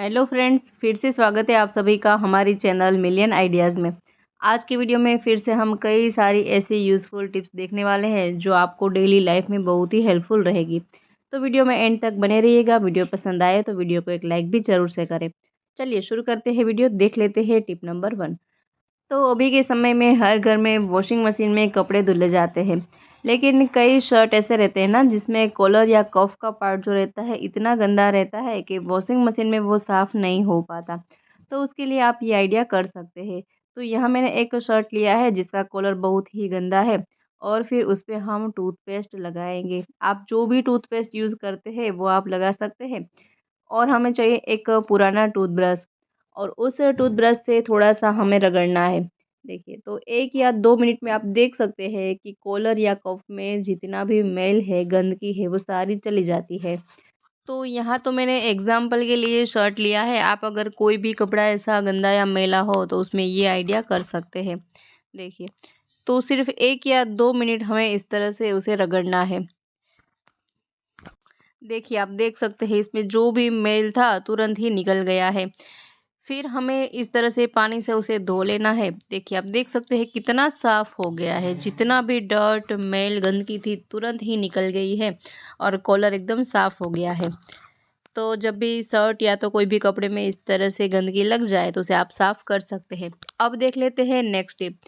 Hello friends, फिर से स्वागत है आप सभी का हमारी चैनल मिलियन आइडियाज़ में। आज की वीडियो में फिर से हम कई सारी ऐसी यूज़फुल टिप्स देखने वाले हैं जो आपको डेली लाइफ में बहुत ही हेल्पफुल रहेगी। तो वीडियो में एंड तक बने रहिएगा। वीडियो पसंद आए तो वीडियो को एक लाइक भी ज़रूर से करें। चलिए शुरू करते हैं वीडियो, देख लेते हैं टिप नंबर 1। तो अभी के समय में हर घर में वॉशिंग मशीन में कपड़े धुले जाते हैं, लेकिन कई शर्ट ऐसे रहते हैं ना जिसमें कॉलर या कफ का पार्ट जो रहता है इतना गंदा रहता है कि वॉशिंग मशीन में वो साफ़ नहीं हो पाता। तो उसके लिए आप ये आइडिया कर सकते हैं। तो यहाँ मैंने एक शर्ट लिया है जिसका कॉलर बहुत ही गंदा है और फिर उस पे हम टूथपेस्ट लगाएंगे। आप जो भी टूथपेस्ट यूज़ करते हैं वो आप लगा सकते हैं। और हमें चाहिए एक पुराना टूथब्रश और उस टूथब्रश से थोड़ा-सा हमें रगड़ना है। देखिए, तो 1 या 2 मिनट में आप देख सकते हैं कि कॉलर या कफ में जितना भी मैल है, गंदगी है, वो सारी चली जाती है। तो यहाँ तो मैंने एग्ज़ाम्पल के लिए शर्ट लिया है, आप अगर कोई भी कपड़ा ऐसा गंदा या मैला हो तो उसमें ये आइडिया कर सकते हैं। देखिए, तो सिर्फ़ 1 या 2 मिनट हमें इस तरह से उसे रगड़ना है। देखिए, आप देख सकते हैं इसमें जो भी मैल था तुरंत ही निकल गया है। फिर हमें इस तरह से पानी से उसे धो लेना है। देखिए, आप देख सकते हैं कितना साफ़ हो गया है। जितना भी डर्ट, मैल, गंदगी थी तुरंत ही निकल गई है और कॉलर एकदम साफ़ हो गया है। तो जब भी शर्ट या तो कोई भी कपड़े में इस तरह से गंदगी लग जाए तो उसे आप साफ़ कर सकते हैं। अब देख लेते हैं नेक्स्ट टिप।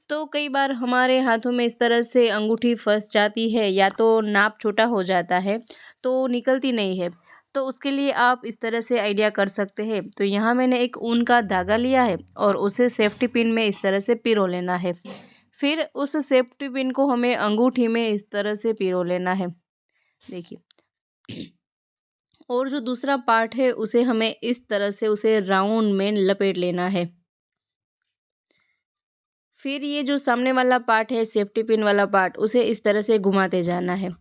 तो कई बार हमारे हाथों में इस तरह से अंगूठी फंस जाती है या तो नाप छोटा हो जाता है तो निकलती नहीं है। तो उसके लिए आप इस तरह से आइडिया कर सकते हैं। तो यहाँ मैंने एक ऊन का धागा लिया है और उसे सेफ्टी पिन में इस तरह से पिरो लेना है। फिर उस सेफ्टी पिन को हमें अंगूठी में इस तरह से पिरो लेना है। देखिए, और जो दूसरा पार्ट है उसे हमें इस तरह से उसे राउंड में लपेट लेना है। फिर ये जो सामने वाला पार्ट है, सेफ्टी पिन वाला पार्ट, उसे इस तरह से घुमाते जाना है।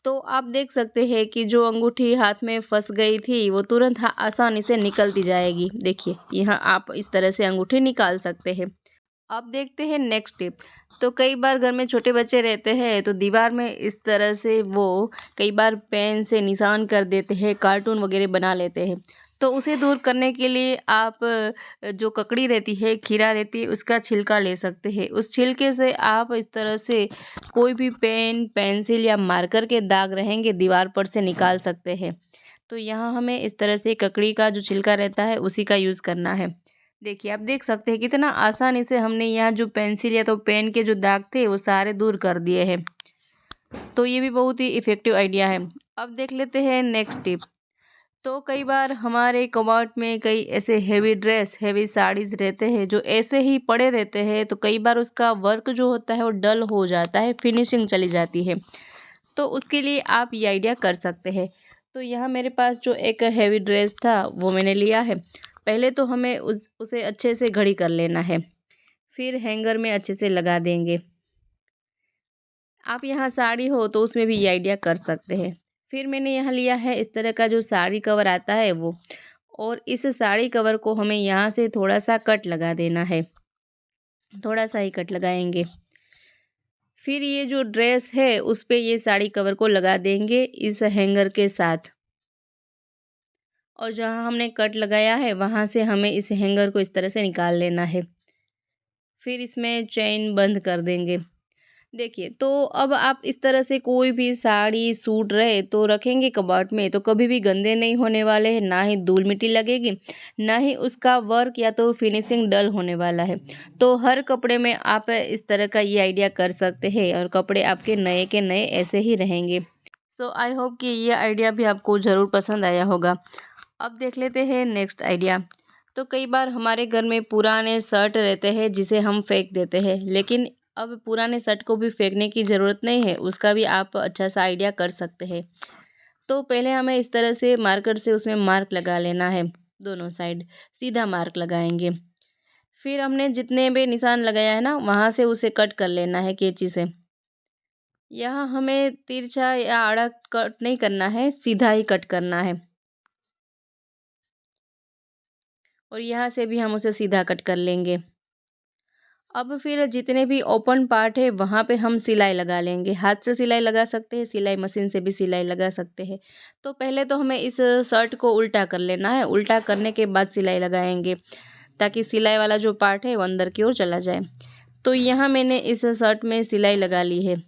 तो आप देख सकते हैं कि जो अंगूठी हाथ में फँस गई थी, वो तुरंत आसानी से निकलती जाएगी। देखिए, यहाँ आप इस तरह से अंगूठी निकाल सकते हैं। अब देखते हैं नेक्स्ट टिप। तो कई बार घर में छोटे बच्चे रहते हैं, तो दीवार में इस तरह से वो कई बार पेन से निशान कर देते हैं, कार्टून वगैरह बना लेते हैं। तो उसे दूर करने के लिए आप जो ककड़ी रहती है, खीरा रहती है, उसका छिलका ले सकते हैं। उस छिलके से आप इस तरह से कोई भी पेन, पेंसिल या मार्कर के दाग रहेंगे दीवार पर से निकाल सकते हैं। तो यहाँ हमें इस तरह से ककड़ी का जो छिलका रहता है, उसी का यूज़ करना है। देखिए, आप देख सकते हैं कितना आसानी से हमने यहाँ जो पेंसिल या तो पेन के जो दाग थे वो सारे दूर कर दिए हैं। तो ये भी बहुत ही इफ़ेक्टिव आइडिया है। अब देख लेते हैं नेक्स्ट टिप। तो कई बार हमारे कबर्ड में कई ऐसे हेवी ड्रेस, हेवी साड़ीज़ रहते हैं जो ऐसे ही पड़े रहते हैं, तो कई बार उसका वर्क जो होता है वो डल हो जाता है, फिनिशिंग चली जाती है। तो उसके लिए आप ये आइडिया कर सकते हैं। तो यहाँ मेरे पास जो एक हेवी ड्रेस था वो मैंने लिया है। पहले तो हमें उसे अच्छे से घड़ी कर लेना है, फिर हैंगर में अच्छे से लगा देंगे। आप यहाँ साड़ी हो तो उसमें भी ये आइडिया कर सकते हैं। फिर मैंने यहाँ लिया है इस तरह का जो साड़ी कवर आता है वो, और इस साड़ी कवर को हमें यहाँ से थोड़ा-सा कट लगा देना है। थोड़ा-सा ही कट लगाएँगे। फिर ये जो ड्रेस है उस पे ये साड़ी कवर को लगा देंगे इस हैंगर के साथ। और जहाँ हमने कट लगाया है वहाँ से हमें इस हैंगर को इस तरह से निकाल लेना है। फिर इसमें चेन बंद कर देंगे। देखिए, तो अब आप इस तरह से कोई भी साड़ी, सूट रहे तो रखेंगे कबर्ड में तो कभी भी गंदे नहीं होने वाले हैं, ना ही धूल-मिट्टी लगेगी, ना ही उसका वर्क या तो फिनिशिंग डल होने वाला है। तो हर कपड़े में आप इस तरह का ये आइडिया कर सकते हैं और कपड़े आपके नए के नए ऐसे ही रहेंगे। सो आई होप कि ये आइडिया भी आपको ज़रूर पसंद आया होगा। अब देख लेते हैं नेक्स्ट आइडिया। तो कई बार हमारे घर में पुराने शर्ट रहते हैं जिसे हम फेंक देते हैं, लेकिन अब पुराने शर्ट को भी फेंकने की ज़रूरत नहीं है, उसका भी आप अच्छा सा आइडिया कर सकते हैं। तो पहले हमें इस तरह से मार्कर से उसमें मार्क लगा लेना है, दोनों साइड सीधा मार्क लगाएंगे। फिर हमने जितने भी निशान लगाया है ना वहाँ से उसे कट कर लेना है कैंची से। यहाँ हमें तिरछा या आड़ा कट नहीं करना है, सीधा ही कट करना है। और यहाँ से भी हम उसे सीधा कट कर लेंगे। अब फिर जितने भी ओपन पार्ट है वहाँ पे हम सिलाई लगा लेंगे। हाथ से सिलाई लगा सकते हैं, सिलाई मशीन से भी सिलाई लगा सकते हैं। तो पहले तो हमें इस शर्ट को उल्टा कर लेना है, उल्टा करने के बाद सिलाई लगाएंगे ताकि सिलाई वाला जो पार्ट है वो अंदर की ओर चला जाए। तो यहाँ मैंने इस शर्ट में सिलाई लगा ली है।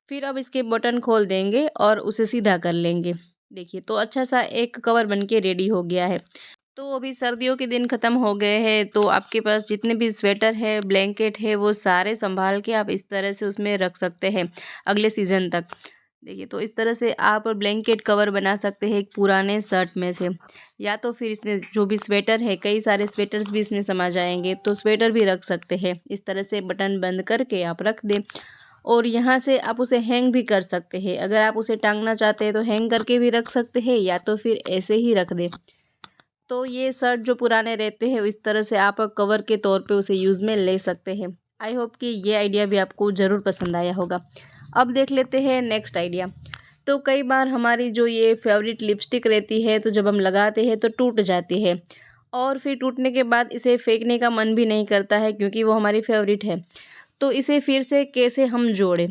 फिर अब इसके बटन खोल देंगे और उसे सीधा कर लेंगे। देखिए तो अच्छा सा एक कवर बन के रेडी हो गया है। तो अभी सर्दियों के दिन ख़त्म हो गए हैं, तो आपके पास जितने भी स्वेटर है, ब्लैंकेट है, वो सारे सँभाल के आप इस तरह से उसमें रख सकते हैं अगले सीज़न तक। देखिए तो इस तरह से आप ब्लैंकेट कवर बना सकते हैं एक पुराने शर्ट में से, या तो फिर इसमें जो भी स्वेटर है, कई सारे स्वेटर्स भी इसमें समा जाएँगे, तो स्वेटर भी रख सकते हैं। इस तरह से बटन बंद करके आप रख दें और यहाँ से आप उसे हैंग भी कर सकते हैं। अगर आप उसे टाँगना चाहते हैं तो हैंग करके भी रख सकते हैं, या तो फिर ऐसे ही रख दें। तो ये शर्ट जो पुराने रहते हैं इस तरह से आप कवर के तौर पे उसे यूज़ में ले सकते हैं। आई होप कि ये आइडिया भी आपको ज़रूर पसंद आया होगा। अब देख लेते हैं नेक्स्ट आइडिया। तो कई बार हमारी जो ये फेवरेट लिपस्टिक रहती है, तो जब हम लगाते हैं तो टूट जाती है और फिर टूटने के बाद इसे फेंकने का मन भी नहीं करता है क्योंकि वो हमारी फेवरेट है। तो इसे फिर से कैसे हम जोड़ें?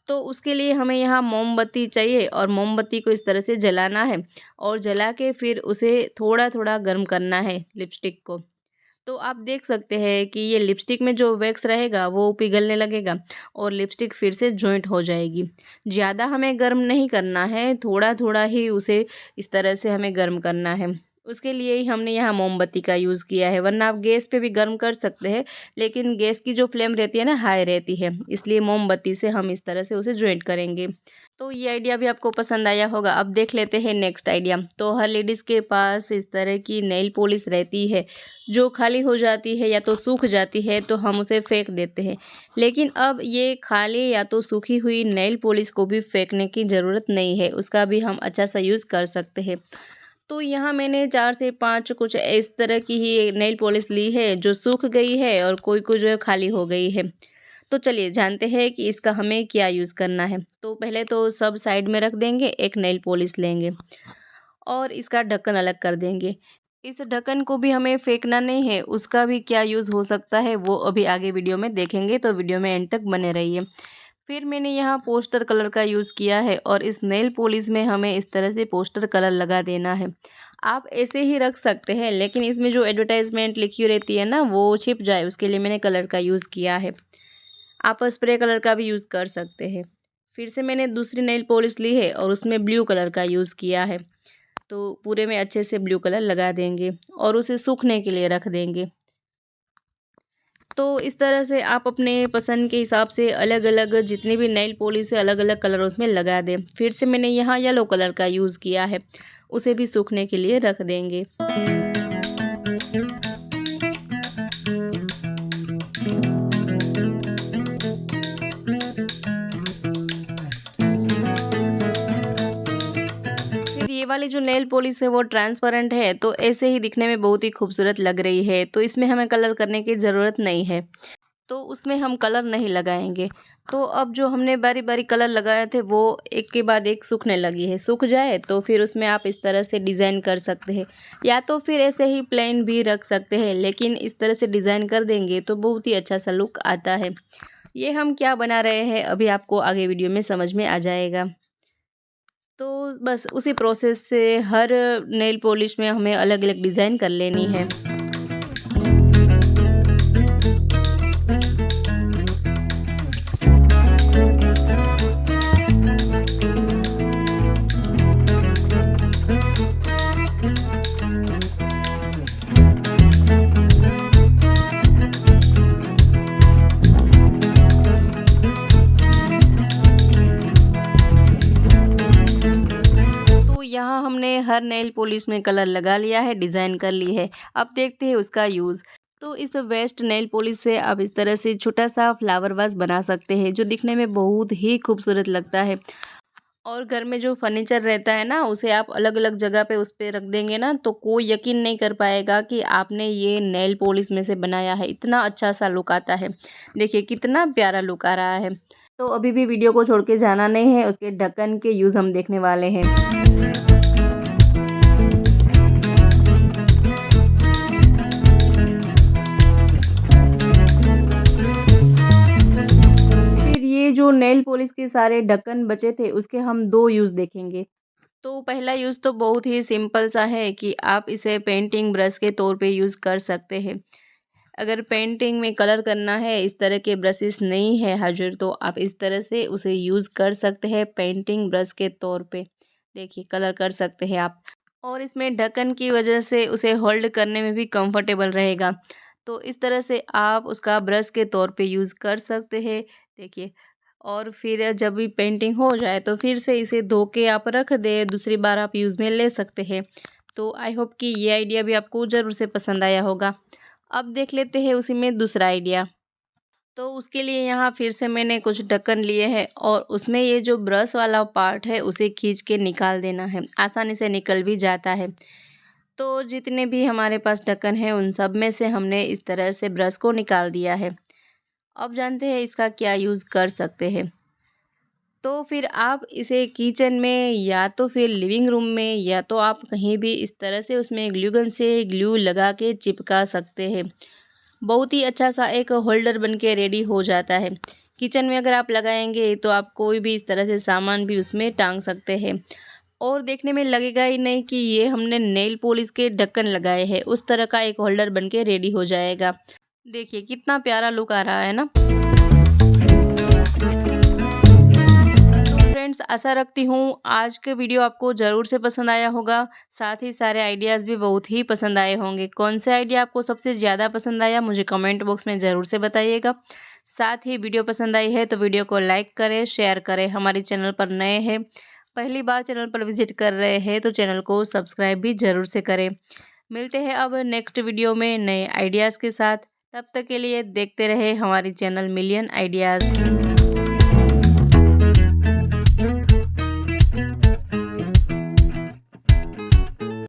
तो उसके लिए हमें यहाँ मोमबत्ती चाहिए और मोमबत्ती को इस तरह से जलाना है और जला के फिर उसे थोड़ा थोड़ा गर्म करना है लिपस्टिक को। तो आप देख सकते हैं कि ये लिपस्टिक में जो वैक्स रहेगा वो पिघलने लगेगा और लिपस्टिक फिर से जॉइंट हो जाएगी। ज़्यादा हमें गर्म नहीं करना है, थोड़ा थोड़ा ही उसे इस तरह से हमें गर्म करना है। उसके लिए ही हमने यहाँ मोमबत्ती का यूज़ किया है, वरना आप गैस पे भी गर्म कर सकते हैं, लेकिन गैस की जो फ्लेम रहती है ना हाई रहती है, इसलिए मोमबत्ती से हम इस तरह से उसे जॉइंट करेंगे। तो ये आइडिया भी आपको पसंद आया होगा। अब देख लेते हैं नेक्स्ट आइडिया। तो हर लेडीज़ के पास इस तरह की नेल पॉलिश रहती है जो खाली हो जाती है या तो सूख जाती है, तो हम उसे फेंक देते हैं। लेकिन अब ये खाली या तो सूखी हुई नेल पॉलिश को भी फेंकने की ज़रूरत नहीं है, उसका भी हम अच्छा सा यूज़ कर सकते हैं। तो यहाँ मैंने 4 से 5 कुछ इस तरह की ही नेल पॉलिश ली है जो सूख गई है और कोई-कोई जो है खाली हो गई है। तो चलिए जानते हैं कि इसका हमें क्या यूज़ करना है। तो पहले तो सब साइड में रख देंगे, एक नेल पॉलिश लेंगे और इसका ढक्कन अलग कर देंगे। इस ढक्कन को भी हमें फेंकना नहीं है, उसका भी क्या यूज़ हो सकता है वो अभी आगे वीडियो में देखेंगे, तो वीडियो में एंड तक बने रहिए। फिर मैंने यहाँ पोस्टर कलर का यूज़ किया है और इस नेल पॉलिश में हमें इस तरह से पोस्टर कलर लगा देना है। आप ऐसे ही रख सकते हैं, लेकिन इसमें जो एडवर्टाइजमेंट लिखी हुई रहती है ना वो छिप जाए, उसके लिए मैंने कलर का यूज़ किया है। आप स्प्रे कलर का भी यूज़ कर सकते हैं। फिर से मैंने दूसरी नेल पॉलिश ली है और उसमें ब्लू कलर का यूज़ किया है। तो पूरे में अच्छे से ब्लू कलर लगा देंगे और उसे सूखने के लिए रख देंगे। तो इस तरह से आप अपने पसंद के हिसाब से अलग-अलग जितनी भी नेल पॉलिश है अलग-अलग कलर उसमें लगा दें। फिर से मैंने यहाँ येलो कलर का यूज़ किया है, उसे भी सूखने के लिए रख देंगे। फिर ये वाली जो नेल पॉलिश है वो ट्रांसपेरेंट है, तो ऐसे ही दिखने में बहुत ही खूबसूरत लग रही है, तो इसमें हमें कलर करने की ज़रूरत नहीं है। तो उसमें हम कलर नहीं लगाएंगे। तो अब जो हमने बारी-बारी कलर लगाए थे वो एक के बाद एक सूखने लगी है। सूख जाए तो फिर उसमें आप इस तरह से डिज़ाइन कर सकते हैं, या तो फिर ऐसे ही प्लेन भी रख सकते हैं, लेकिन इस तरह से डिज़ाइन कर देंगे तो बहुत ही अच्छा सा लुक आता है। ये हम क्या बना रहे हैं अभी आपको आगे वीडियो में समझ में आ जाएगा। तो बस उसी प्रोसेस से हर नेल पॉलिश में हमें अलग-अलग डिज़ाइन कर लेनी है। तो यहाँ हमने हर नेल पॉलिश में कलर लगा लिया है, डिज़ाइन कर ली है। अब देखते हैं उसका यूज़। तो इस वेस्ट नेल पॉलिश से आप इस तरह से छोटा-सा फ्लावर वास बना सकते हैं, जो दिखने में बहुत ही खूबसूरत लगता है। और घर में जो फर्नीचर रहता है ना, उसे आप अलग-अलग जगह पे उस पे रख देंगे ना, तो कोई यकीन नहीं कर पाएगा कि आपने ये नेल पॉलिश में से बनाया है। इतना अच्छा-सा लुक आता है। देखिए कितना प्यारा लुक आ रहा है। तो अभी भी वीडियो को छोड़ के जाना नहीं है, उसके ढक्कन के यूज़ हम देखने वाले हैं। पॉलिश के सारे ढक्कन बचे थे उसके हम 2 यूज़ देखेंगे। तो पहला यूज़ तो बहुत ही सिंपल सा है कि आप इसे पेंटिंग ब्रश के तौर पे यूज़ कर सकते हैं। अगर पेंटिंग में कलर करना है, इस तरह के ब्रशेस नहीं है हाज़िर, तो आप इस तरह से उसे यूज़ कर सकते हैं पेंटिंग ब्रश के तौर पे। देखिए कलर कर सकते हैं आप, और इसमें ढक्कन की वजह से उसे होल्ड करने में भी कंफर्टेबल रहेगा। तो इस तरह से आप उसका ब्रश के तौर पे यूज़ कर सकते हैं। देखिए, और फिर जब भी पेंटिंग हो जाए तो फिर से इसे धो के आप रख दें, दूसरी बार आप यूज़ में ले सकते हैं। तो आई होप कि ये आइडिया भी आपको ज़रूर से पसंद आया होगा। अब देख लेते हैं उसी में दूसरा आइडिया। तो उसके लिए यहाँ फिर से मैंने कुछ ढक्कन लिए हैं और उसमें ये जो ब्रश वाला पार्ट है उसे खींच के निकाल देना है। आसानी से निकल भी जाता है। तो जितने भी हमारे पास ढक्कन हैं उन सब में से हमने इस तरह से ब्रश को निकाल दिया है। अब जानते हैं इसका क्या यूज़ कर सकते हैं। तो फिर आप इसे किचन में या तो फिर लिविंग रूम में या तो आप कहीं भी इस तरह से उसमें ग्लू गन से ग्लू लगा के चिपका सकते हैं। बहुत ही अच्छा सा एक होल्डर बन के रेडी हो जाता है। किचन में अगर आप लगाएंगे तो आप कोई भी इस तरह से सामान भी उसमें टांग सकते हैं, और देखने में लगेगा ही नहीं कि ये हमने नेल पॉलिश के ढक्कन लगाए हैं। उस तरह का एक होल्डर बन के रेडी हो जाएगा। देखिए कितना प्यारा लुक आ रहा है ना। तो फ्रेंड्स, आशा रखती हूँ आज के वीडियो आपको ज़रूर से पसंद आया होगा। साथ ही सारे आइडियाज़ भी बहुत ही पसंद आए होंगे। कौन से आइडिया आपको सबसे ज़्यादा पसंद आया मुझे कमेंट बॉक्स में ज़रूर से बताइएगा। साथ ही वीडियो पसंद आई है तो वीडियो को लाइक करें, शेयर करें। हमारे चैनल पर नए हैं, पहली बार चैनल पर विजिट कर रहे हैं तो चैनल को सब्सक्राइब भी ज़रूर से करें। मिलते हैं अब नेक्स्ट वीडियो में नए आइडियाज़ के साथ। तब तक के लिए देखते रहे हमारी चैनल मिलियन आइडियाज़।